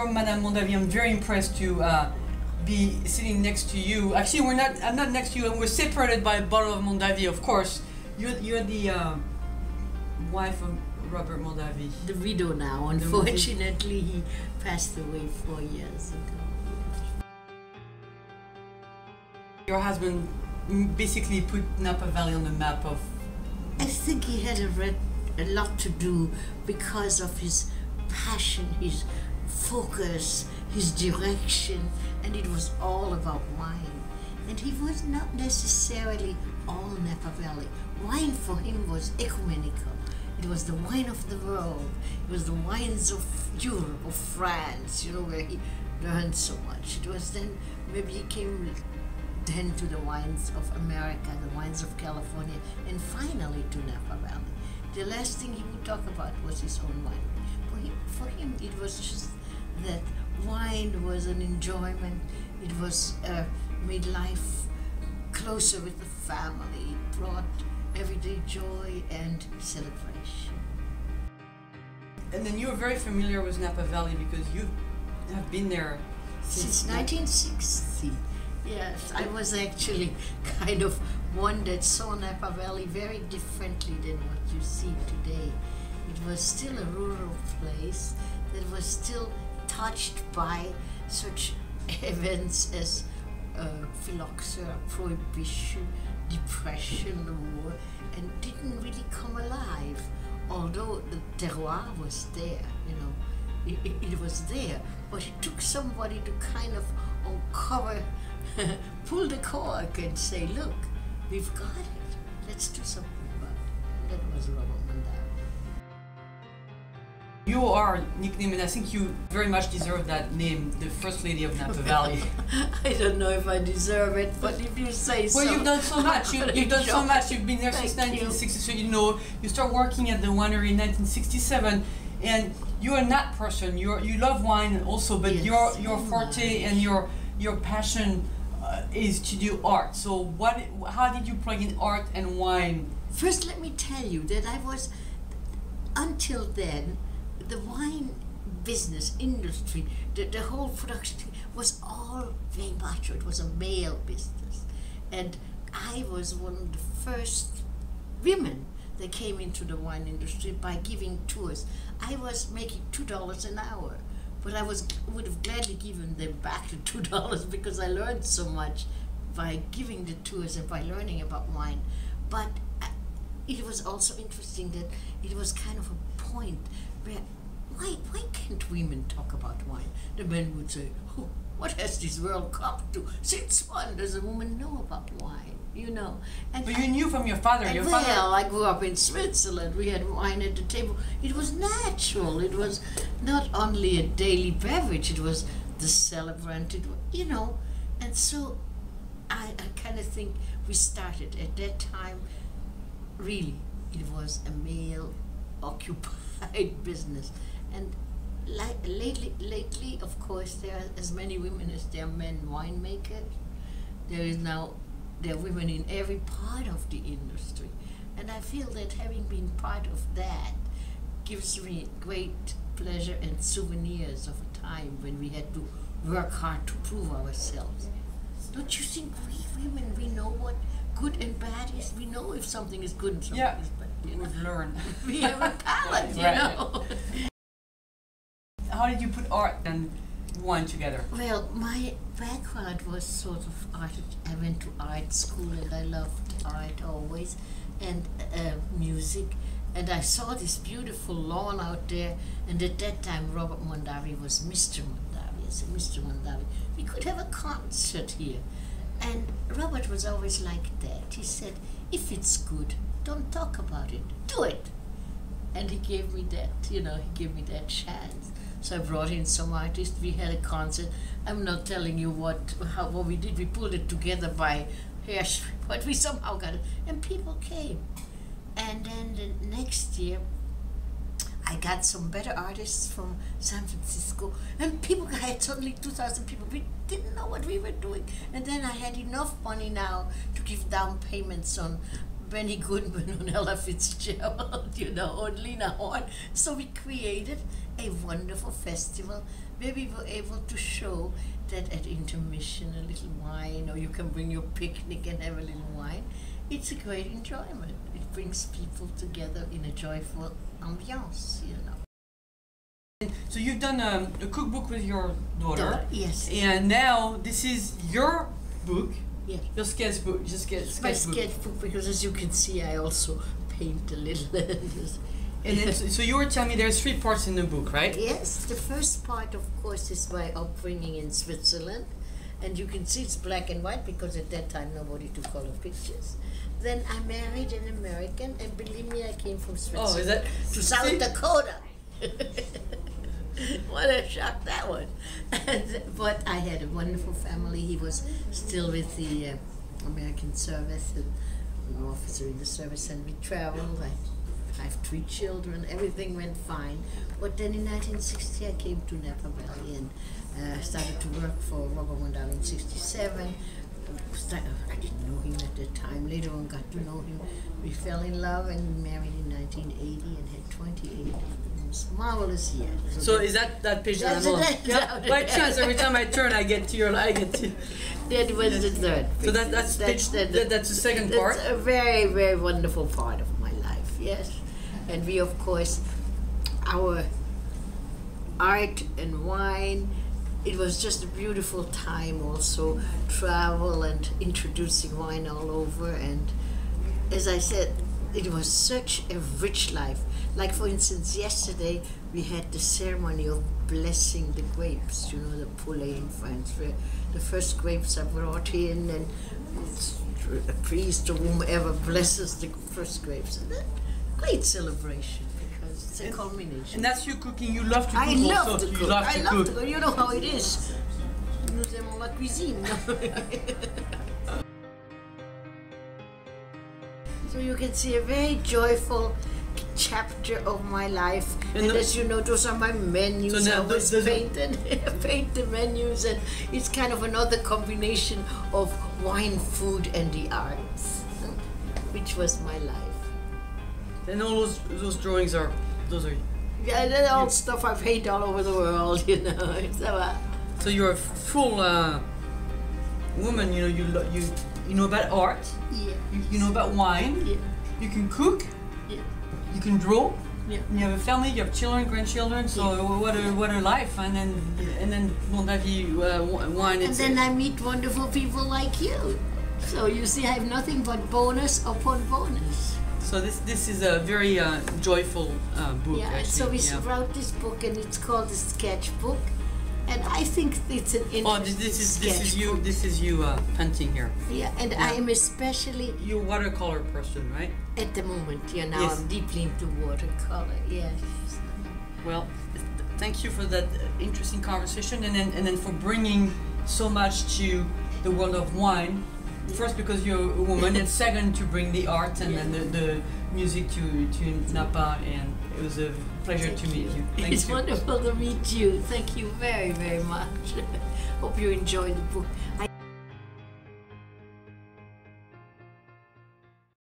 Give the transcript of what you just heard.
you're Madame Mondavi. I'm very impressed to be sitting next to you. Actually, we're not. I'm not next to you, and we're separated by a bottle of Mondavi. Of course, you're the wife of Robert Mondavi. The widow now. Unfortunately, he passed away 4 years ago. Your husband basically put Napa Valley on the map of... I think he had a lot to do because of his passion, his focus, his direction, and it was all about wine. And he was not necessarily all Napa Valley. Wine for him was ecumenical. It was the wine of the world. It was the wines of Europe, of France, you know, where he learned so much. It was then, maybe he came then to the wines of America, the wines of California, and finally to Napa Valley. The last thing he would talk about was his own wine. For him, it was just that wine was an enjoyment. It was made life closer with the family. It brought everyday joy and celebration. And then you're very familiar with Napa Valley because you have been there since 1960. Yes, I was actually kind of one that saw Napa Valley very differently than what you see today. It was still a rural place that was still touched by such events as phylloxera, prohibition, depression, the war, and didn't really come alive. Although the terroir was there, you know, it was there, but it took somebody to kind of uncover, pull the cork and say, look, we've got it, let's do something about it. And that was Robert Mondavi. You are nicknamed, and I think you very much deserve that name, the First Lady of Napa Valley. I don't know if I deserve it, but if you say so. Well, you've done so much. You've done so much. You've been there since 1960. So you know, you start working at the winery in 1967, and you're a nut person. You love wine also, but yes, your forte and your passion is to do art. So how did you plug in art and wine? First, let me tell you that I was, until then, the wine business industry, the whole production was all very macho. It was a male business, and I was one of the first women that came into the wine industry by giving tours. I was making $2 an hour, but I would have gladly given them back the $2 because I learned so much by giving the tours and by learning about wine. But it was also interesting that it was kind of a point where why can't women talk about wine? The men would say, oh, what has this world come to? Since when does a woman know about wine? You know. And but you knew from your father. Well, I grew up in Switzerland. We had wine at the table. It was natural. It was not only a daily beverage. It was the celebrant. It was, you know. And so I kind of think we started at that time. Really, it was a male-occupied business. And lately, of course, there are as many women as there are men winemakers. There are women in every part of the industry. And I feel that having been part of that gives me great pleasure and souvenirs of a time when we had to work hard to prove ourselves. Don't you think we women, we know what good and bad is? We know if something is good and something is bad. You know? We've learned. We have a palate, you know. How did you put art and wine together? Well, my background was sort of art. I went to art school and I loved art always, and music. And I saw this beautiful lawn out there, and at that time Robert Mondavi was Mr. Mondavi. I said, Mr. Mondavi, we could have a concert here. And Robert was always like that. He said, if it's good, don't talk about it, do it. And he gave me that, you know, he gave me that chance. So I brought in some artists, we had a concert. I'm not telling you what we did, we pulled it together by hairstring, but we somehow got it, and people came. And then the next year, I got some better artists from San Francisco, and I had suddenly 2,000 people. We didn't know what we were doing. And then I had enough money now to give down payments on Benny Goodman and Ella Fitzgerald, you know, and Lena Horne. So we created a wonderful festival where we were able to show that at intermission a little wine, or you can bring your picnic and have a little wine. It's a great enjoyment. It brings people together in a joyful ambiance, you know. So you've done a cookbook with your daughter. Yes. And now this is your book. Yes. Your sketchbook. My sketchbook, because as you can see, I also paint a little. And then, so you were telling me there's 3 parts in the book, right? Yes. The first part, of course, is my upbringing in Switzerland. And you can see it's black and white because at that time nobody took color pictures. Then I married an American, and believe me, I came from Switzerland is that to South Dakota. What a shock that was. But I had a wonderful family. He was still with the American service, and an officer in the service, and we traveled. I have 3 children. Everything went fine. But then in 1960 I came to Napa Valley and started to work for Margrit Mondavi in 67. I didn't know him at the time. Later on got to know him. We fell in love and we married in 1980 and had 28. It was a marvelous year. So is that picture I'm on? Yeah, by chance, every time I turn, I get to your. That was the third. So that's the second part. That's a very, very wonderful part of my life. Yes, and we, of course, our art and wine. It was just a beautiful time also, travel and introducing wine all over. And as I said, it was such a rich life. Like, for instance, yesterday we had the ceremony of blessing the grapes, you know, the poulet in France, where the first grapes are brought in and a priest or whomever blesses the first grapes. And that great celebration. It's a culmination. And that's you cooking. You love to cook. I love also. to cook. You love I to love cook. to cook. You know how it is. Nous aimons la cuisine. So you can see a very joyful chapter of my life. And as you know, those are my menus. So I always paint the menus, and it's kind of another combination of wine, food, and the arts, which was my life. And all those drawings are. Yeah, that's all stuff I paint all over the world, you know. So you're a full woman. You know, you know about art. Yeah. You know about wine. Yeah. You can cook. Yeah. You can draw. Yeah. You have a family. You have children, grandchildren. So what a life! And then Mondavi wine. And then I meet wonderful people like you. So you see, I have nothing but bonus upon bonus. So this is a very joyful book. Yeah, actually. so we wrote this book, and it's called the Sketchbook, and I think it's an interesting this is you painting here. Yeah, and I am especially you're a watercolor person, right? At the moment. Yeah, now Yes. I'm deeply into watercolor. Yes. Well, thank you for that interesting conversation, and then for bringing so much to the world of wine. First, because you're a woman, and second, to bring the art and then the music to Napa, and it was a pleasure to meet you. Thank It's you. wonderful to meet you. Thank you very, very much. Hope you enjoyed the book.